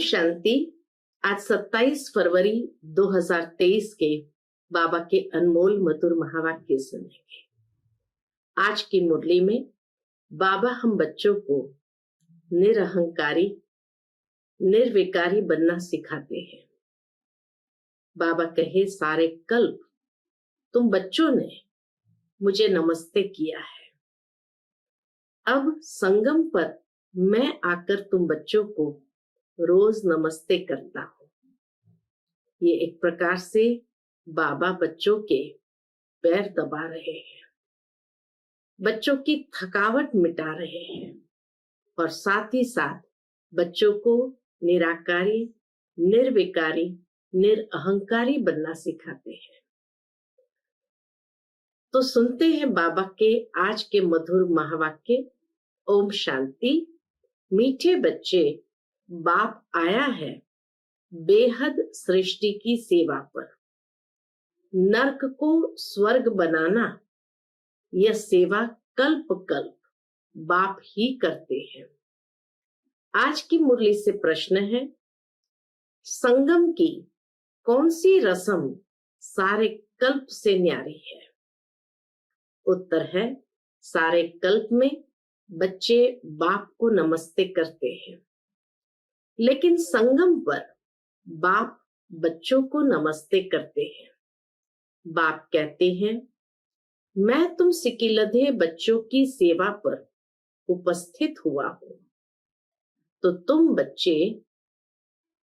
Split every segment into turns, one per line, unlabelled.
शांति। आज 27 फरवरी 2023 के बाबा के अनमोल मधुर महावाक्य सुनेंगे। आज की मुरली में बाबा हम बच्चों को निरहंकारी निर्विकारी बनना सिखाते हैं। बाबा कहे, सारे कल्प तुम बच्चों ने मुझे नमस्ते किया है, अब संगम पर मैं आकर तुम बच्चों को रोज नमस्ते करता हूं। ये एक प्रकार से बाबा बच्चों के पैर दबा रहे हैं, बच्चों की थकावट मिटा रहे हैं और साथ ही साथ बच्चों को निराकारी, निर्विकारी, निरअहंकारी बनना सिखाते हैं। तो सुनते हैं बाबा के आज के मधुर महावाक्य। ओम शांति। मीठे बच्चे, बाप आया है बेहद सृष्टि की सेवा पर। नर्क को स्वर्ग बनाना यह सेवा कल्प कल्प बाप ही करते हैं। आज की मुरली से प्रश्न है, संगम की कौन सी रस्म सारे कल्प से न्यारी है? उत्तर है, सारे कल्प में बच्चे बाप को नमस्ते करते हैं, लेकिन संगम पर बाप बच्चों को नमस्ते करते हैं। बाप कहते हैं, मैं तुम सिकिलधे बच्चों की सेवा पर उपस्थित हुआ हूं, तो तुम बच्चे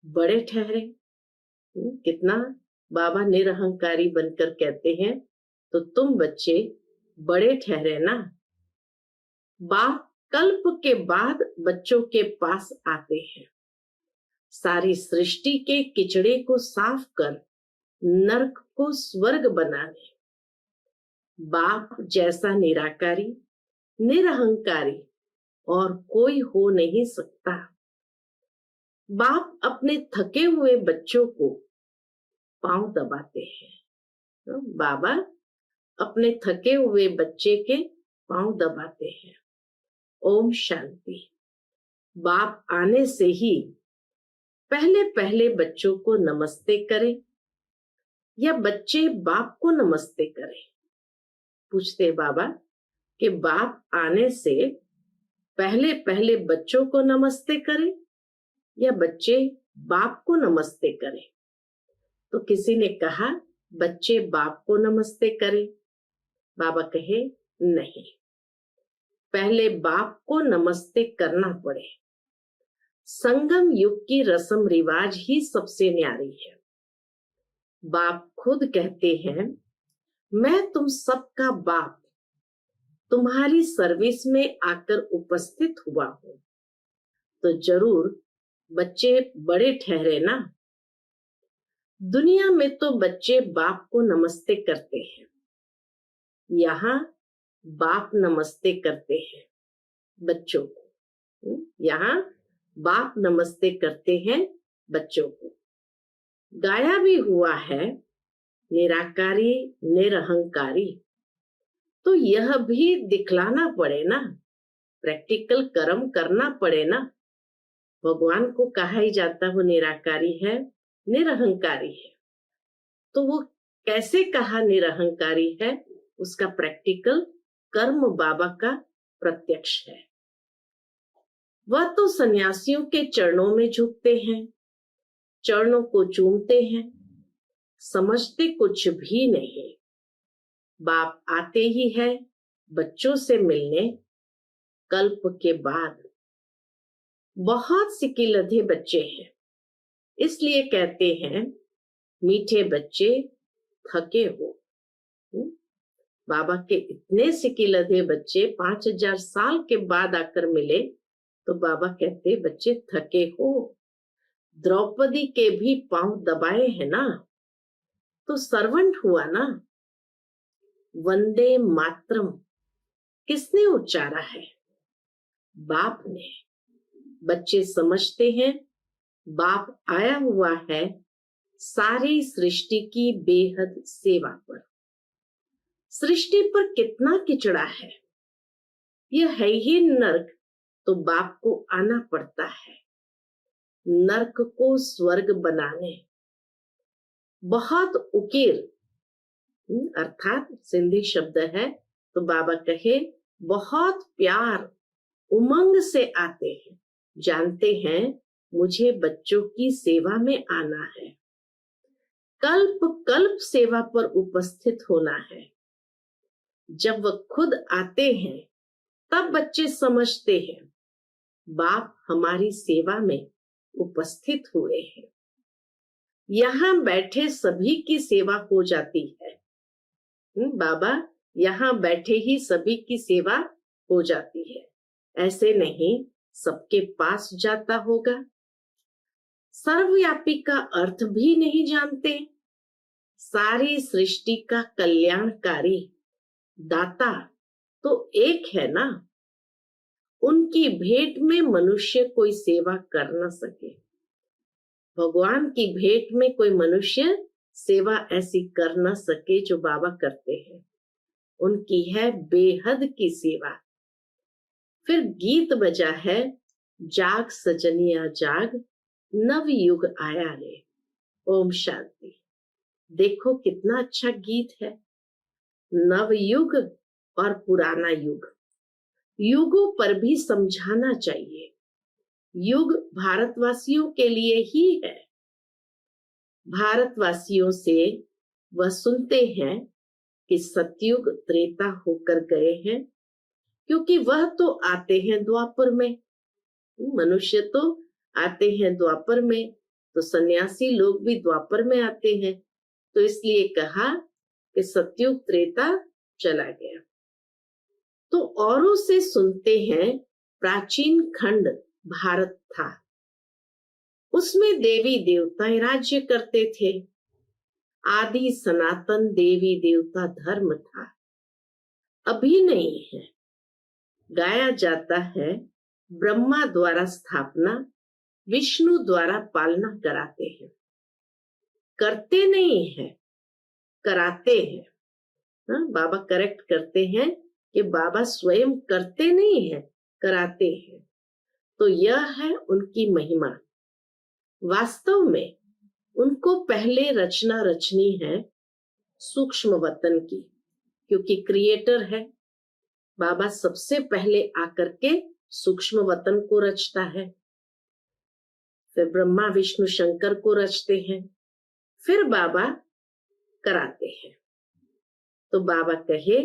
बड़े ठहरे। कितना बाबा निरहंकारी बनकर कहते हैं, तो तुम बच्चे बड़े ठहरे ना। बाप कल्प के बाद बच्चों के पास आते हैं, सारी सृष्टि के किचड़े को साफ कर नरक को स्वर्ग बनाने। बाप जैसा निराकारी, निरहंकारी और कोई हो नहीं सकता। बाप अपने थके हुए बच्चों को पांव दबाते हैं। बाबा अपने थके हुए बच्चे के पांव दबाते हैं। ओम शांति। बाप आने से ही पहले पहले बच्चों को नमस्ते करें या बच्चे बाप को नमस्ते करें? पूछते बाबा कि बाप आने से पहले पहले बच्चों को नमस्ते करें या बच्चे बाप को नमस्ते करें? तो किसी ने कहा बच्चे बाप को नमस्ते करें। बाबा कहे नहीं, पहले बाप को नमस्ते करना पड़े। संगम युग की रस्म रिवाज ही सबसे न्यारी है। बाप खुद कहते हैं, मैं तुम सबका बाप तुम्हारी सर्विस में आकर उपस्थित हुआ हूं, तो जरूर बच्चे बड़े ठहरे ना। दुनिया में तो बच्चे बाप को नमस्ते करते हैं, यहाँ बाप नमस्ते करते हैं बच्चों को। यहाँ बाप नमस्ते करते हैं बच्चों को। गाया भी हुआ है, निराकारी निरहंकारी, तो यह भी दिखलाना पड़े ना, प्रैक्टिकल कर्म करना पड़े ना। भगवान को कहा ही जाता वो निराकारी है, निरहंकारी है, तो वो कैसे कहा निरहंकारी है? उसका प्रैक्टिकल कर्म बाबा का प्रत्यक्ष है। वह तो सन्यासियों के चरणों में झुकते हैं, चरणों को चूमते हैं, समझते कुछ भी नहीं। बाप आते ही है बच्चों से मिलने कल्प के बाद। बहुत सिकिलधे बच्चे हैं, इसलिए कहते हैं मीठे बच्चे थके हो। बाबा के इतने सिकिलधे बच्चे 5000 साल के बाद आकर मिले, तो बाबा कहते बच्चे थके हो। द्रौपदी के भी पांव दबाए हैं ना, तो सर्वेंट हुआ ना। वंदे मातरम किसने उच्चारा है? बाप ने। बच्चे समझते हैं बाप आया हुआ है सारी सृष्टि की बेहद सेवा पर। सृष्टि पर कितना किचड़ा है, यह है ही नर्क, तो बाप को आना पड़ता है। नरक को स्वर्ग बनाने। बहुत उकेर अर्थात सिंधी शब्द है, तो बाबा कहे बहुत प्यार उमंग से आते हैं, जानते हैं मुझे बच्चों की सेवा में आना है, कल्प कल्प सेवा पर उपस्थित होना है। जब वह खुद आते हैं तब बच्चे समझते हैं बाप हमारी सेवा में उपस्थित हुए हैं। यहाँ बैठे सभी की सेवा हो जाती है। बाबा यहाँ बैठे ही सभी की सेवा हो जाती है, ऐसे नहीं सबके पास जाता होगा। सर्वव्यापी का अर्थ भी नहीं जानते। सारी सृष्टि का कल्याणकारी दाता तो एक है ना। उनकी भेंट में मनुष्य कोई सेवा कर न सके। भगवान की भेंट में कोई मनुष्य सेवा ऐसी कर न सके जो बाबा करते हैं। उनकी है बेहद की सेवा। फिर गीत बजा है, जाग सजनिया जाग, नव युग आया रे। ओम शांति। देखो कितना अच्छा गीत है। नव युग और पुराना युग, युगों पर भी समझाना चाहिए। युग भारतवासियों के लिए ही है। भारतवासियों से वह सुनते हैं कि सतयुग त्रेता होकर गए हैं, क्योंकि वह तो आते हैं द्वापर में। मनुष्य तो आते हैं द्वापर में, तो सन्यासी लोग भी द्वापर में आते हैं। तो इसलिए कहा कि सतयुग त्रेता चला गया। तो औरों से सुनते हैं प्राचीन खंड भारत था, उसमें देवी देवता राज्य करते थे। आदि सनातन देवी देवता धर्म था, अभी नहीं है। गाया जाता है ब्रह्मा द्वारा स्थापना, विष्णु द्वारा पालना कराते हैं। करते नहीं है, कराते हैं। बाबा करेक्ट करते हैं कि बाबा स्वयं करते नहीं है, कराते हैं। तो यह है उनकी महिमा। वास्तव में उनको पहले रचना रचनी है सूक्ष्म वतन की, क्योंकि क्रिएटर है। बाबा सबसे पहले आकर के सूक्ष्म वतन को रचता है, फिर ब्रह्मा विष्णु शंकर को रचते हैं, फिर बाबा कराते हैं। तो बाबा कहे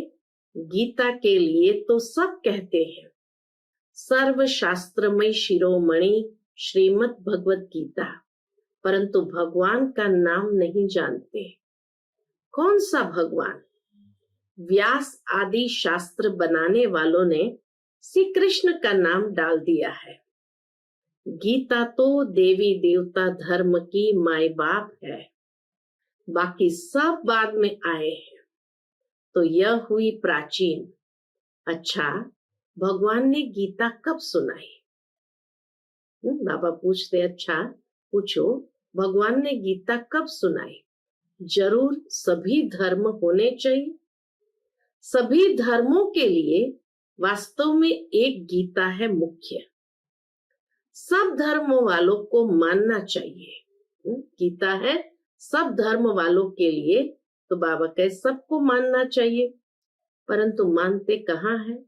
गीता के लिए तो सब कहते हैं, सर्व शास्त्रमय शिरोमणि श्रीमद् भगवत गीता, परंतु भगवान का नाम नहीं जानते। कौन सा भगवान? व्यास आदि शास्त्र बनाने वालों ने श्री कृष्ण का नाम डाल दिया है। गीता तो देवी देवता धर्म की माई बाप है, बाकी सब बाद में आए हैं। तो यह हुई प्राचीन। अच्छा, भगवान ने गीता कब सुनाई? बाबा पूछते, अच्छा पूछो, भगवान ने गीता कब सुनाई? जरूर सभी धर्म होने चाहिए। सभी धर्मों के लिए वास्तव में एक गीता है मुख्य, सब धर्मों वालों को मानना चाहिए। गीता है सब धर्म वालों के लिए, तो बाबा कहे सबको मानना चाहिए, परंतु मानते कहाँ है?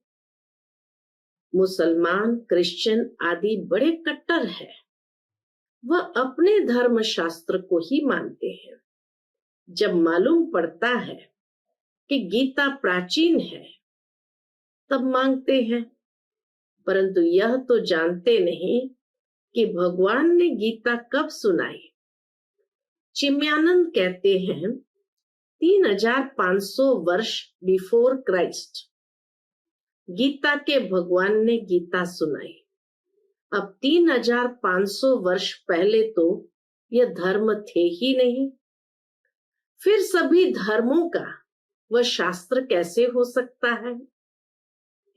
मुसलमान क्रिश्चियन आदि बड़े कट्टर है, वह अपने धर्म शास्त्र को ही मानते हैं। जब मालूम पड़ता है कि गीता प्राचीन है तब मांगते हैं, परंतु यह तो जानते नहीं कि भगवान ने गीता कब सुनाई। चिन्मयानंद कहते हैं 3500 वर्ष बिफोर क्राइस्ट गीता के भगवान ने गीता सुनाई। अब 3500 वर्ष पहले तो यह धर्म थे ही नहीं, फिर सभी धर्मों का वह शास्त्र कैसे हो सकता है?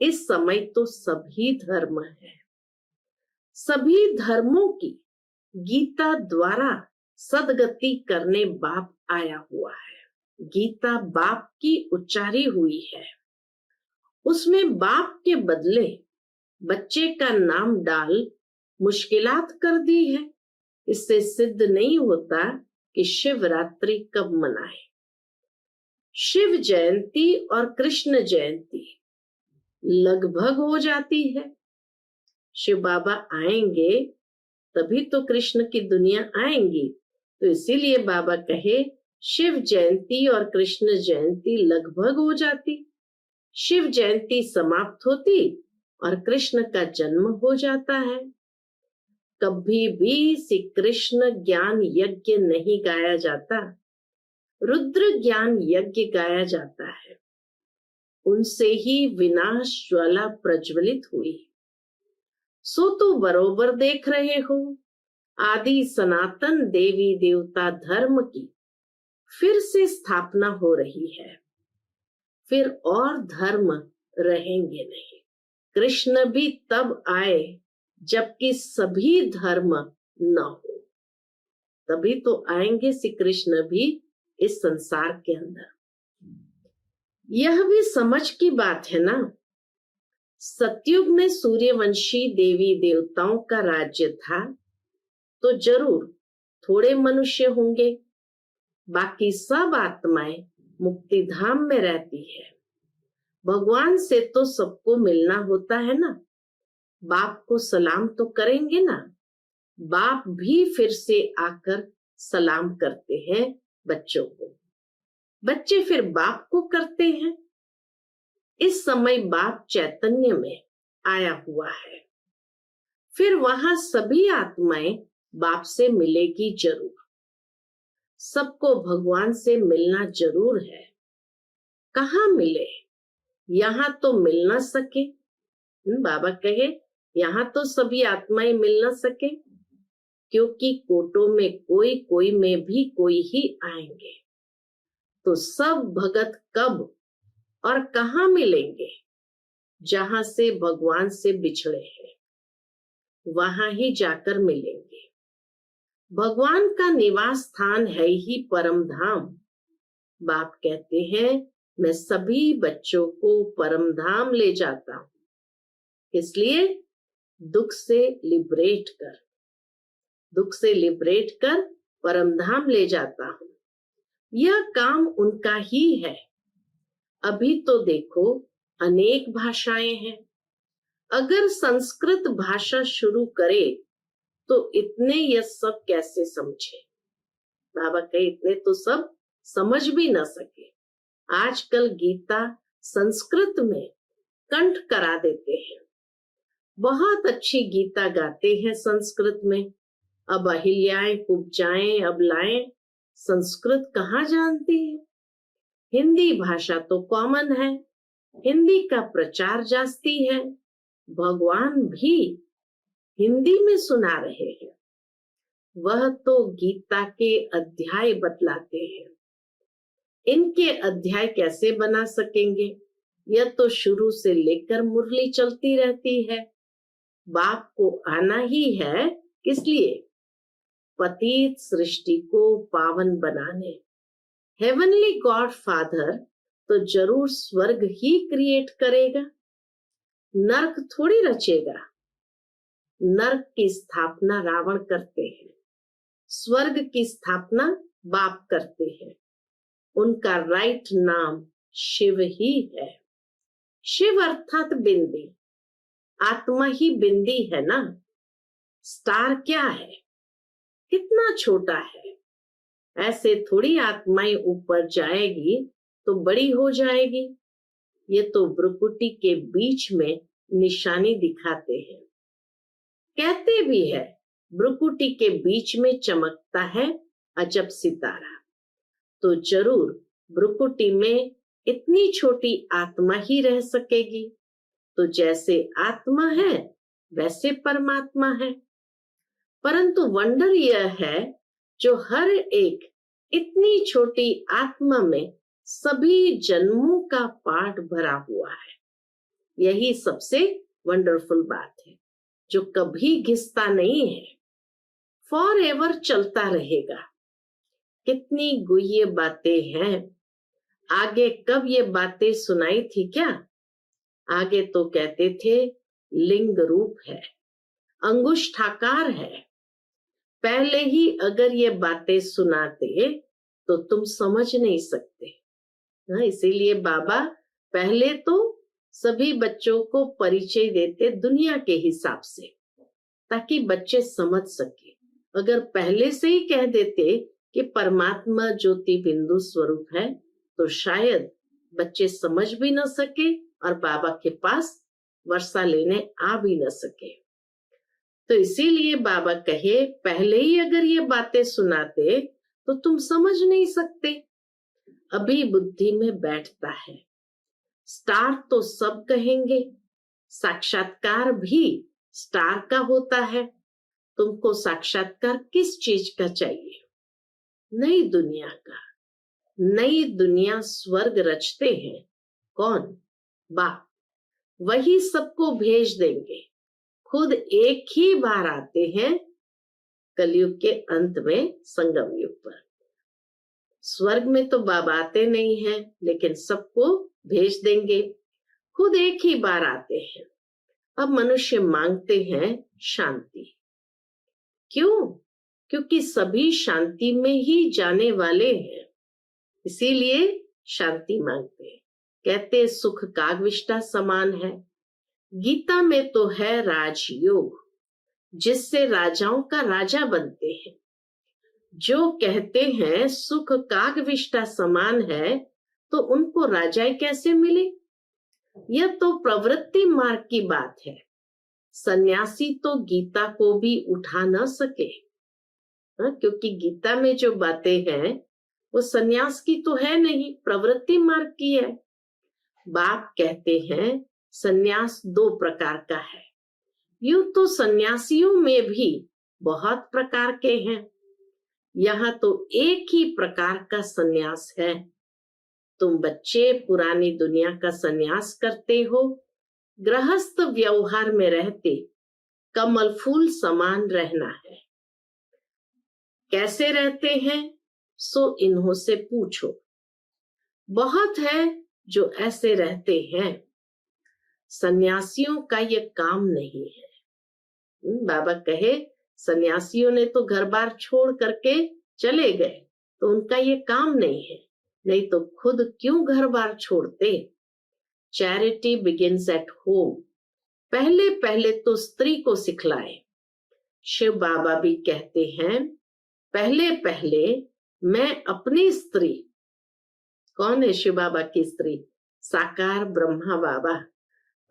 इस समय तो सभी धर्म है, सभी धर्मों की गीता द्वारा सदगति करने बाप आया हुआ है। गीता बाप की उच्चारी हुई है, उसमें बाप के बदले बच्चे का नाम डाल मुश्किलात कर दी है। इससे सिद्ध नहीं होता कि शिवरात्रि कब मनाए। शिव जयंती और कृष्ण जयंती लगभग हो जाती है। शिव बाबा आएंगे तभी तो कृष्ण की दुनिया आएंगी, तो इसीलिए बाबा कहे शिव जयंती और कृष्ण जयंती लगभग हो जाती। शिव जयंती समाप्त होती और कृष्ण का जन्म हो जाता है। कभी भी श्री कृष्ण ज्ञान यज्ञ नहीं गाया जाता, रुद्र ज्ञान यज्ञ गाया जाता है। उनसे ही विनाश ज्वाला प्रज्वलित हुई। सो तो बरोबर देख रहे हो, आदि सनातन देवी देवता धर्म की फिर से स्थापना हो रही है। फिर और धर्म रहेंगे नहीं। कृष्ण भी तब आए जबकि सभी धर्म न हो, तभी तो आएंगे श्री कृष्ण भी इस संसार के अंदर। यह भी समझ की बात है ना। सतयुग में सूर्यवंशी देवी देवताओं का राज्य था, तो जरूर थोड़े मनुष्य होंगे, बाकी सब आत्माएं मुक्ति धाम में रहती है। भगवान से तो सबको मिलना होता है ना। बाप को सलाम तो करेंगे ना। बाप भी फिर से आकर सलाम करते हैं बच्चों को, बच्चे फिर बाप को करते हैं। इस समय बाप चैतन्य में आया हुआ है। फिर वहां सभी आत्माएं बाप से मिलेगी जरूर। सबको भगवान से मिलना जरूर है। कहाँ मिले? यहाँ तो मिल ना सके। बाबा कहे यहाँ तो सभी आत्माएं मिल ना सके, क्योंकि कोटों में कोई, कोई में भी कोई ही आएंगे। तो सब भगत कब और कहाँ मिलेंगे? जहां से भगवान से बिछड़े हैं वहां ही जाकर मिलेंगे। भगवान का निवास स्थान है ही परम धाम। बाप कहते हैं मैं सभी बच्चों को परम धाम ले जाता हूं, इसलिए दुख से लिबरेट कर परम धाम ले जाता हूं। यह काम उनका ही है। अभी तो देखो अनेक भाषाएं हैं। अगर संस्कृत भाषा शुरू करे तो इतने यह सब कैसे समझे? बाबा कहे इतने तो सब समझ भी न सके। आजकल गीता संस्कृत में कंठ करा देते हैं। बहुत अच्छी गीता गाते हैं संस्कृत में। अब अहिल्याएं कुब्जाएं अबलाएं संस्कृत कहाँ जानती है? हिंदी भाषा तो कॉमन है, हिंदी का प्रचार जास्ती है। भगवान भी हिंदी में सुना रहे हैं। वह तो गीता के अध्याय बतलाते हैं। इनके अध्याय कैसे बना सकेंगे? यह तो शुरू से लेकर मुरली चलती रहती है। बाप को आना ही है, इसलिए पतित सृष्टि को पावन बनाने। हेवनली गॉड फादर तो जरूर स्वर्ग ही क्रिएट करेगा, नरक थोड़ी रचेगा। नरक की स्थापना रावण करते हैं, स्वर्ग की स्थापना बाप करते हैं। उनका राइट नाम शिव ही है। शिव अर्थात बिंदी, आत्मा ही बिंदी है ना। स्टार क्या है? कितना छोटा है। ऐसे थोड़ी आत्माएं ऊपर जाएगी तो बड़ी हो जाएगी। ये तो भ्रुकुटी के बीच में निशानी दिखाते हैं। कहते भी है भ्रुकुटी के बीच में चमकता है अजब सितारा। तो जरूर भ्रुकुटी में इतनी छोटी आत्मा ही रह सकेगी। तो जैसे आत्मा है वैसे परमात्मा है। परंतु वंडर यह है जो हर एक इतनी छोटी आत्मा में सभी जन्मों का पाठ भरा हुआ है। यही सबसे वंडरफुल बात है, जो कभी घिसता नहीं है, फॉर एवर चलता रहेगा। कितनी गुह्य बातें हैं। आगे कब ये बातें सुनाई थी क्या? आगे तो कहते थे लिंग रूप है, अंगुष्ठाकार है, पहले ही अगर ये बातें सुनाते तो तुम समझ नहीं सकते। इसीलिए बाबा पहले तो सभी बच्चों को परिचय देते दुनिया के हिसाब से, ताकि बच्चे समझ सके। अगर पहले से ही कह देते कि परमात्मा ज्योति बिंदु स्वरूप है, तो शायद बच्चे समझ भी न सके और बाबा के पास वर्षा लेने आ भी न सके। तो इसीलिए बाबा कहे पहले ही अगर ये बातें सुनाते तो तुम समझ नहीं सकते। अभी बुद्धि में बैठता है। स्टार तो सब कहेंगे, साक्षात्कार भी स्टार का होता है। तुमको साक्षात्कार किस चीज का चाहिए? नई दुनिया का। नई दुनिया स्वर्ग रचते हैं कौन? बाप। वही सबको भेज देंगे। खुद एक ही बार आते हैं कलयुग के अंत में, संगम युग पर। स्वर्ग में तो बाबा आते नहीं हैं, लेकिन सबको भेज देंगे। खुद एक ही बार आते हैं। अब मनुष्य मांगते हैं शांति। क्यों? क्योंकि सभी शांति में ही जाने वाले हैं, इसीलिए शांति मांगते हैं। कहते सुख कागविष्टा समान है। गीता में तो है राजयोग, जिससे राजाओं का राजा बनते हैं। जो कहते हैं सुख कागविष्टा समान है, तो उनको राजाई कैसे मिले? यह तो प्रवृत्ति मार्ग की बात है। सन्यासी तो गीता को भी उठा न सके, क्योंकि गीता में जो बातें हैं वो सन्यास की तो है नहीं, प्रवृत्ति मार्ग की है। बाप कहते हैं सन्यास 2 प्रकार का है। यूं तो सन्यासियों में भी बहुत प्रकार के हैं, यहाँ तो एक ही प्रकार का सन्यास है। तुम बच्चे पुरानी दुनिया का सन्यास करते हो, गृहस्थ व्यवहार में रहते कमल फूल समान रहना है। कैसे रहते हैं सो इन्हों से पूछो। बहुत है जो ऐसे रहते हैं। सन्यासियों का ये काम नहीं है। बाबा कहे सन्यासियों ने तो घर बार छोड़ करके चले गए, तो उनका ये काम नहीं है। नहीं तो खुद क्यों घर बार छोड़ते? Charity begins at home. पहले पहले तो स्त्री को सिखलाए। शिव बाबा भी कहते हैं पहले पहले मैं अपनी स्त्री, कौन है शिव बाबा की स्त्री? साकार ब्रह्मा बाबा।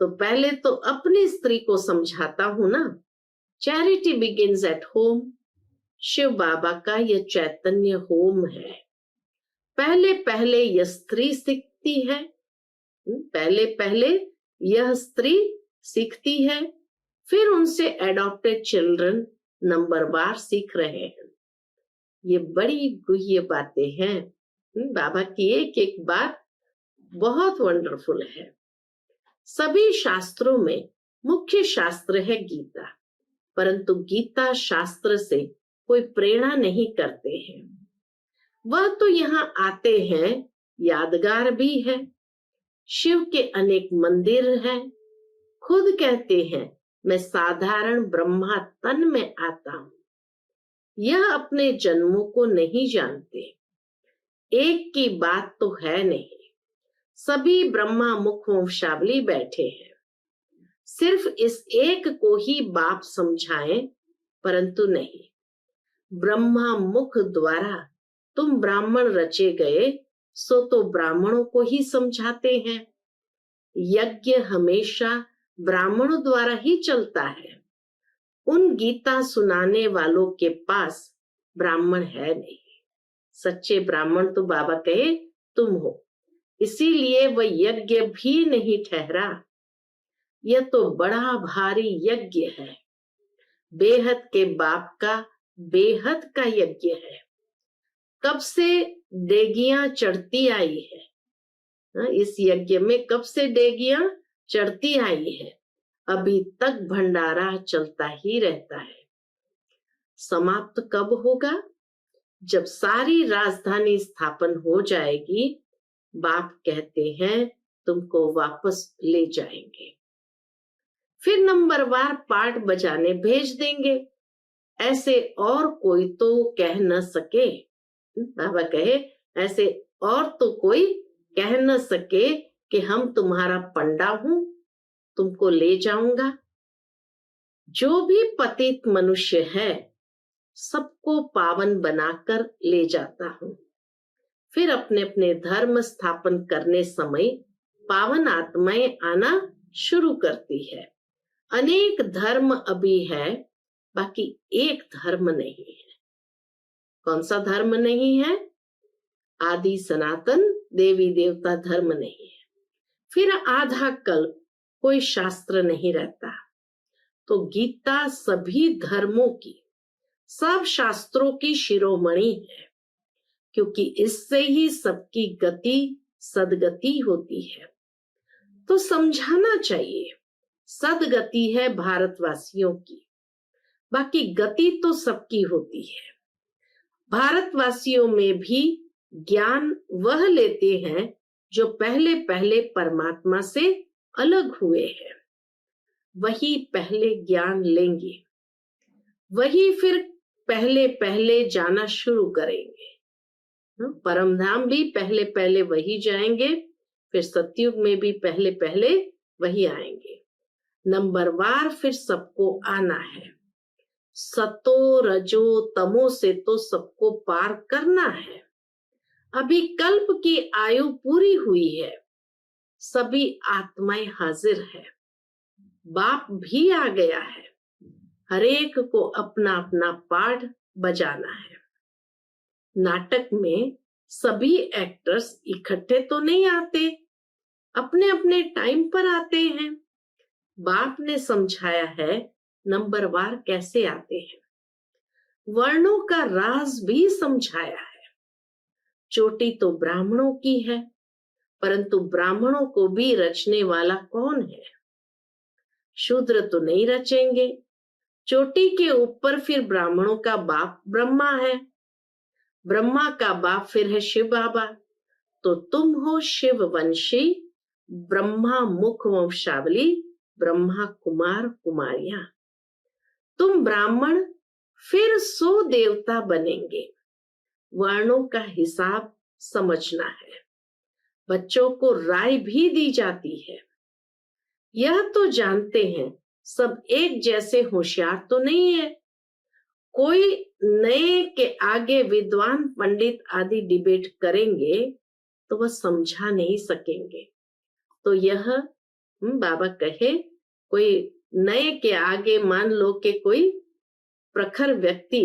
तो पहले तो अपनी स्त्री को समझाता हूं ना। Charity begins at home. Shiv Baba का यह चैतन्य होम है। पहले पहले यह स्त्री सीखती है। पहले पहले यह स्त्री सीखती है, फिर उनसे एडॉप्टेड चिल्ड्रन नंबरवार सीख रहे हैं। ये बड़ी गुह्य बातें हैं। बाबा की एक एक बात बहुत वंडरफुल है। सभी शास्त्रों में मुख्य शास्त्र है गीता, परंतु गीता शास्त्र से कोई प्रेरणा नहीं करते हैं। वह तो यहाँ आते हैं, यादगार भी है। शिव के अनेक मंदिर हैं। खुद कहते हैं मैं साधारण ब्रह्मा तन में आता हूं। यह अपने जन्मों को नहीं जानते। एक की बात तो है नहीं। सभी ब्रह्मा मुख वंशावली बैठे हैं। सिर्फ इस एक को ही बाप समझाएं, परंतु नहीं। ब्रह्मा मुख द्वारा तुम ब्राह्मण रचे गए, सो तो ब्राह्मणों को ही समझाते हैं। यज्ञ हमेशा ब्राह्मणों द्वारा ही चलता है। उन गीता सुनाने वालों के पास ब्राह्मण है नहीं। सच्चे ब्राह्मण तो बाबा कहे तुम हो, इसीलिए वह यज्ञ भी नहीं ठहरा। यह तो बड़ा भारी यज्ञ है। बेहद के बाप का बेहद का यज्ञ है। कब से डेगियां चढ़ती आई है। इस यज्ञ में कब से डेगियां चढ़ती आई है, अभी तक भंडारा चलता ही रहता है। समाप्त कब होगा? जब सारी राजधानी स्थापन हो जाएगी, बाप कहते हैं तुमको वापस ले जाएंगे। फिर नंबरवार पार्ट बजाने भेज देंगे। ऐसे और कोई तो कह न सके। बाबा कहे ऐसे और तो कोई कह न सके कि हम तुम्हारा पंडा हूं, तुमको ले जाऊंगा। जो भी पतित मनुष्य है सबको पावन बनाकर ले जाता हूं। फिर अपने अपने धर्म स्थापन करने समय पावन आत्माएं आना शुरू करती है। अनेक धर्म अभी है, बाकी एक धर्म नहीं है। कौन सा धर्म नहीं है? आदि सनातन देवी देवता धर्म नहीं है। फिर आधा कल्प कोई शास्त्र नहीं रहता। तो गीता सभी धर्मों की, सब शास्त्रों की शिरोमणि है, क्योंकि इससे ही सबकी गति सदगति होती है। तो समझाना चाहिए, सदगति है भारतवासियों की, बाकी गति तो सबकी होती है। भारतवासियों में भी ज्ञान वह लेते हैं जो पहले पहले परमात्मा से अलग हुए हैं, वही पहले ज्ञान लेंगे, वही फिर पहले पहले जाना शुरू करेंगे। परम धाम भी पहले पहले वही जाएंगे, फिर सतयुग में भी पहले पहले वही आएंगे। नंबरवार फिर सबको आना है। सतो रजो तमो से तो सबको पार करना है। अभी कल्प की आयु पूरी हुई है, सभी आत्माएं हाजिर है, बाप भी आ गया है। हरेक को अपना अपना पाठ बजाना है। नाटक में सभी एक्टर्स इकट्ठे तो नहीं आते, अपने अपने टाइम पर आते हैं। बाप ने समझाया है नंबरवार कैसे आते हैं। वर्णों का राज भी समझाया है। चोटी तो ब्राह्मणों की है, परंतु ब्राह्मणों को भी रचने वाला कौन है? शूद्र तो नहीं रचेंगे। चोटी के ऊपर फिर ब्राह्मणों का बाप ब्रह्मा है, ब्रह्मा का बाप फिर है शिव बाबा। तो तुम हो शिव वंशी, ब्रह्मा मुख वंशावली, ब्रह्मा कुमार कुमारियां। तुम ब्राह्मण फिर 100 देवता बनेंगे। वर्णों का हिसाब समझना है। बच्चों को राय भी दी जाती है। यह तो जानते हैं सब एक जैसे होशियार तो नहीं है। कोई नए के आगे विद्वान पंडित आदि डिबेट करेंगे तो वह समझा नहीं सकेंगे। तो यह बाबा कहे कोई नए के आगे मान लो कि कोई प्रखर व्यक्ति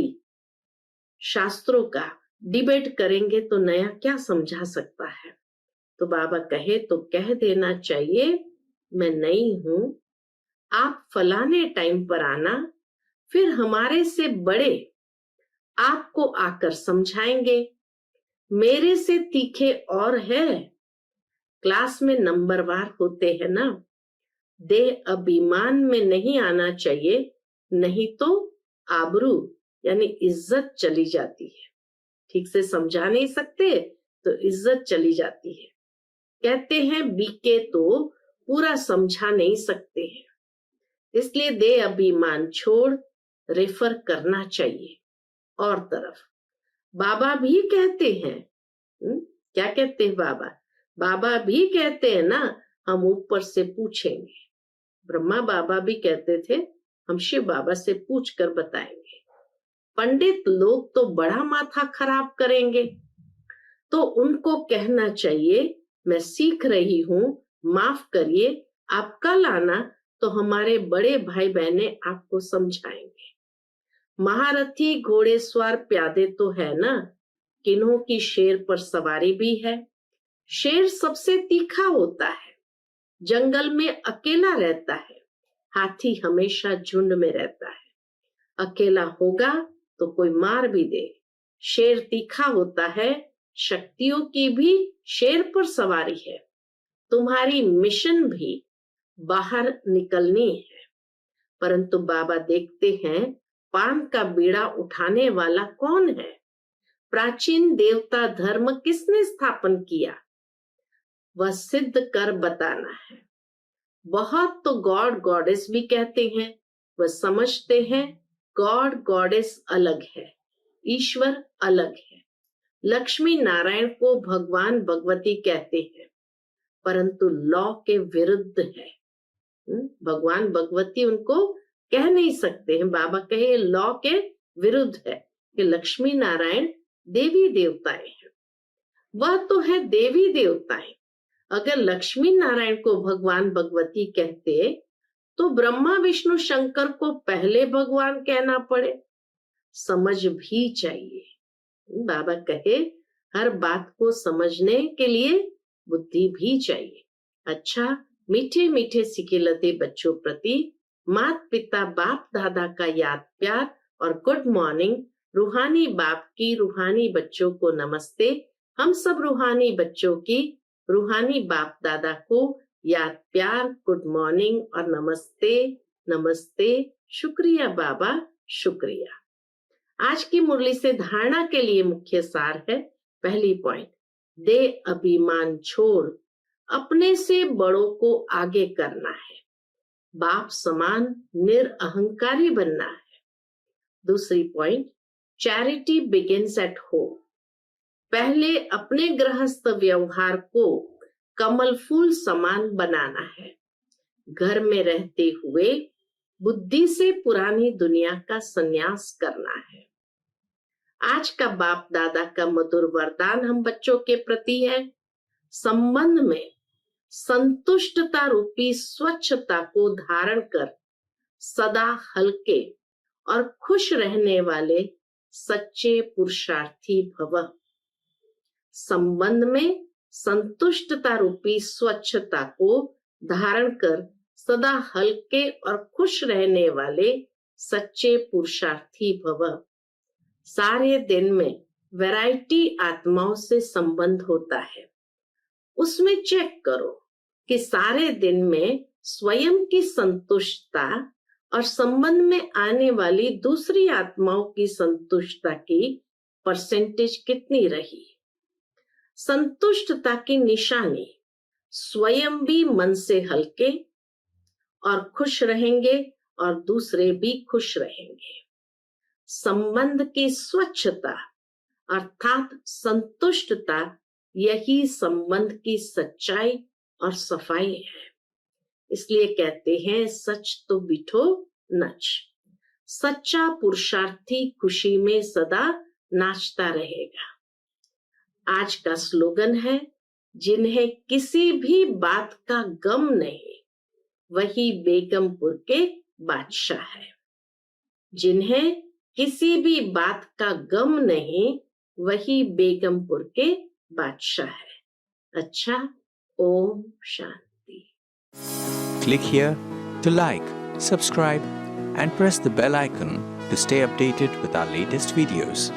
शास्त्रों का डिबेट करेंगे तो नया क्या समझा सकता है। तो बाबा कहे तो कह देना चाहिए मैं नई हूं, आप फलाने टाइम पर आना, फिर हमारे से बड़े आपको आकर समझाएंगे। मेरे से तीखे और है। क्लास में नंबरवार होते हैं ना। देह अभिमान में नहीं आना चाहिए, नहीं तो आबरू यानी इज्जत चली जाती है। ठीक से समझा नहीं सकते तो इज्जत चली जाती है। कहते हैं बीके तो पूरा समझा नहीं सकते हैं, इसलिए देह अभिमान छोड़ रेफर करना चाहिए। और तरफ बाबा भी कहते हैं, क्या कहते हैं बाबा? बाबा भी कहते हैं ना हम ऊपर से पूछेंगे। ब्रह्मा बाबा भी कहते थे हम शिव बाबा से पूछ कर बताएंगे। पंडित लोग तो बड़ा माथा खराब करेंगे, तो उनको कहना चाहिए मैं सीख रही हूं, माफ करिए, आप कल आना तो हमारे बड़े भाई बहने आपको समझाएंगे। महारथी घोड़ेस्वार प्यादे तो है ना, किन्हों की शेर पर सवारी भी है। शेर सबसे तीखा होता है, जंगल में अकेला रहता है, हाथी हमेशा झुंड में रहता है। अकेला होगा तो कोई मार भी दे। शेर तीखा होता है, शक्तियों की भी शेर पर सवारी है। तुम्हारी मिशन भी बाहर निकलनी है, परंतु बाबा देखते हैं पान का बीड़ा उठाने वाला कौन है। प्राचीन देवता धर्म किसने स्थापन किया, वह सिद्ध कर बताना है। बहुत तो गॉड गॉडेस भी कहते हैं, वह समझते हैं गॉड गॉडेस अलग है, ईश्वर अलग है। लक्ष्मी नारायण को भगवान भगवती कहते हैं, परंतु लॉ के विरुद्ध है। भगवान भगवती उनको कह नहीं सकते हैं। बाबा कहे लॉ के विरुद्ध है कि लक्ष्मी नारायण देवी देवताएं हैं। वह तो है देवी देवताएं। अगर लक्ष्मी नारायण को भगवान भगवती कहते तो ब्रह्मा विष्णु शंकर को पहले भगवान कहना पड़े। समझ भी चाहिए। बाबा कहे हर बात को समझने के लिए बुद्धि भी चाहिए। अच्छा, मीठे मीठे सिकिलते बच्चों प्रति माता पिता बाप दादा का याद प्यार और गुड मॉर्निंग। रूहानी बाप की रूहानी बच्चों को नमस्ते। हम सब रूहानी बच्चों की रूहानी बाप दादा को याद प्यार, गुड मॉर्निंग और नमस्ते नमस्ते। शुक्रिया बाबा, शुक्रिया। आज की मुरली से धारणा के लिए मुख्य सार है। पहली पॉइंट, दे अभिमान छोड़ अपने से बड़ों को आगे करना है। बाप समान निरअहंकारी बनना है। दूसरी point, charity begins at home. पहले अपने गृहस्थ व्यवहार को कमल फूल समान बनाना है। घर में रहते हुए बुद्धि से पुरानी दुनिया का संन्यास करना है। आज का बाप दादा का मधुर वरदान हम बच्चों के प्रति है। संबंध में संतुष्टता रूपी स्वच्छता को धारण कर सदा हल्के और खुश रहने वाले सच्चे पुरुषार्थी भव। संबंध में संतुष्टता रूपी स्वच्छता को धारण कर सदा हल्के और खुश रहने वाले सच्चे पुरुषार्थी भव। सारे दिन में वैरायटी आत्माओं से संबंध होता है। उसमें चेक करो कि सारे दिन में स्वयं की संतुष्टता और संबंध में आने वाली दूसरी आत्माओं की संतुष्टता की परसेंटेज कितनी रही। संतुष्टता की निशानी स्वयं भी मन से हल्के और खुश रहेंगे और दूसरे भी खुश रहेंगे। संबंध की स्वच्छता अर्थात संतुष्टता, यही संबंध की सच्चाई और सफाई है। इसलिए कहते हैं सच तो बिठो नच। सच्चा पुरुषार्थी खुशी में सदा नाचता रहेगा। आज का स्लोगन है, जिन्हें किसी भी बात का गम नहीं वही बेगमपुर के बादशाह है। जिन्हें किसी भी बात का गम नहीं वही बेगमपुर के बादशाह है। अच्छा, Om Shanti.
Click here to like, subscribe and press the bell icon to stay updated with our latest videos.